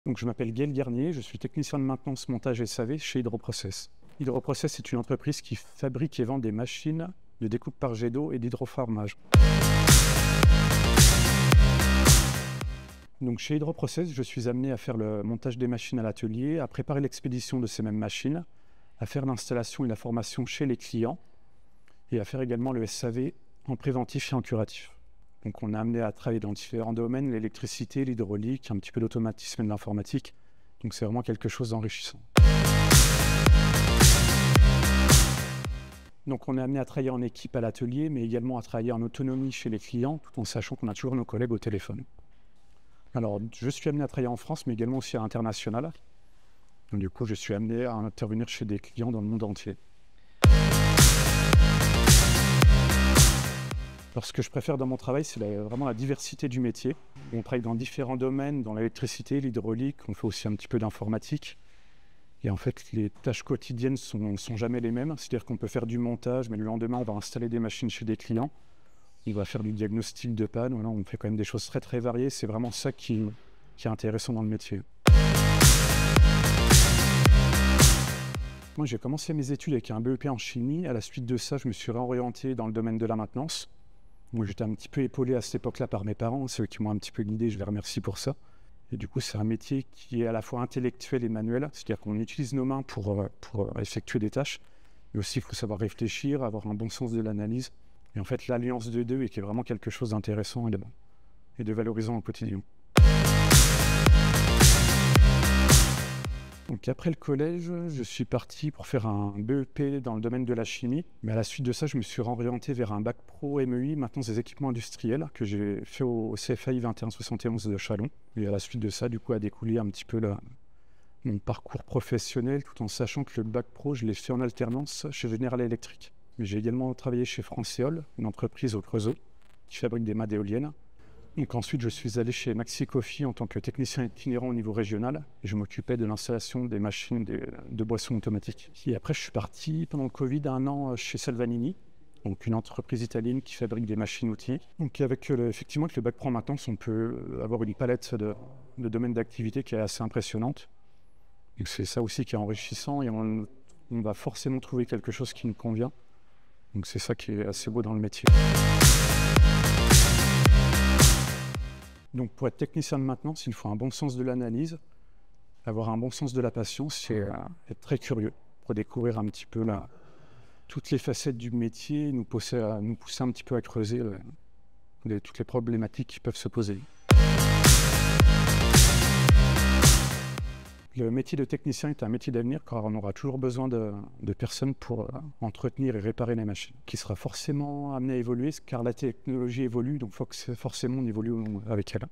Donc, je m'appelle Gaël Garnier, je suis technicien de maintenance montage SAV chez Hydroprocess. Hydroprocess est une entreprise qui fabrique et vend des machines de découpe par jet d'eau et d'hydroformage. Donc, chez Hydroprocess, je suis amené à faire le montage des machines à l'atelier, à préparer l'expédition de ces mêmes machines, à faire l'installation et la formation chez les clients et à faire également le SAV en préventif et en curatif. Donc on est amené à travailler dans différents domaines, l'électricité, l'hydraulique, un petit peu d'automatisme et de l'informatique. Donc c'est vraiment quelque chose d'enrichissant. Donc on est amené à travailler en équipe à l'atelier, mais également à travailler en autonomie chez les clients, tout en sachant qu'on a toujours nos collègues au téléphone. Alors je suis amené à travailler en France, mais également aussi à l'international. Donc du coup je suis amené à intervenir chez des clients dans le monde entier. Alors, ce que je préfère dans mon travail, c'est vraiment la diversité du métier. On travaille dans différents domaines, dans l'électricité, l'hydraulique, on fait aussi un petit peu d'informatique. Et en fait, les tâches quotidiennes sont jamais les mêmes. C'est-à-dire qu'on peut faire du montage, mais le lendemain, on va installer des machines chez des clients. On va faire du diagnostic de panne. Voilà, on fait quand même des choses très très variées. C'est vraiment ça qui est intéressant dans le métier. Moi, j'ai commencé mes études avec un BEP en chimie. À la suite de ça, je me suis réorienté dans le domaine de la maintenance. Moi, j'étais un petit peu épaulé à cette époque-là par mes parents, c'est eux qui m'ont un petit peu guidé, je les remercie pour ça. Et du coup, c'est un métier qui est à la fois intellectuel et manuel, c'est-à-dire qu'on utilise nos mains pour effectuer des tâches, mais aussi il faut savoir réfléchir, avoir un bon sens de l'analyse. Et en fait, l'alliance de deux est vraiment quelque chose d'intéressant et de valorisant au quotidien. Donc après le collège, je suis parti pour faire un BEP dans le domaine de la chimie. Mais à la suite de ça, je me suis orienté vers un bac pro MEI, maintenance des équipements industriels, que j'ai fait au CFAI 2171 de Châlons. Et à la suite de ça, du coup, a découlé un petit peu mon parcours professionnel, tout en sachant que le bac pro, je l'ai fait en alternance chez General Electric. Mais j'ai également travaillé chez Francéol, une entreprise au Creusot, qui fabrique des mâts d'éoliennes. Donc ensuite, je suis allé chez Maxi Coffee en tant que technicien itinérant au niveau régional et je m'occupais de l'installation des machines de boissons automatiques. Et après, je suis parti pendant le Covid 1 an chez Salvanini, donc une entreprise italienne qui fabrique des machines-outils. Donc effectivement, avec le bac pro en maintenance, on peut avoir une palette de domaines d'activité qui est assez impressionnante. Donc c'est ça aussi qui est enrichissant et on va forcément trouver quelque chose qui nous convient. Donc c'est ça qui est assez beau dans le métier. Donc pour être technicien de maintenance, il faut un bon sens de l'analyse, avoir un bon sens de la patience et être très curieux pour découvrir un petit peu toutes les facettes du métier, nous pousser un petit peu à creuser toutes les problématiques qui peuvent se poser. Le métier de technicien est un métier d'avenir car on aura toujours besoin de personnes pour entretenir et réparer les machines, qui sera forcément amené à évoluer car la technologie évolue, donc forcément on évolue avec elle.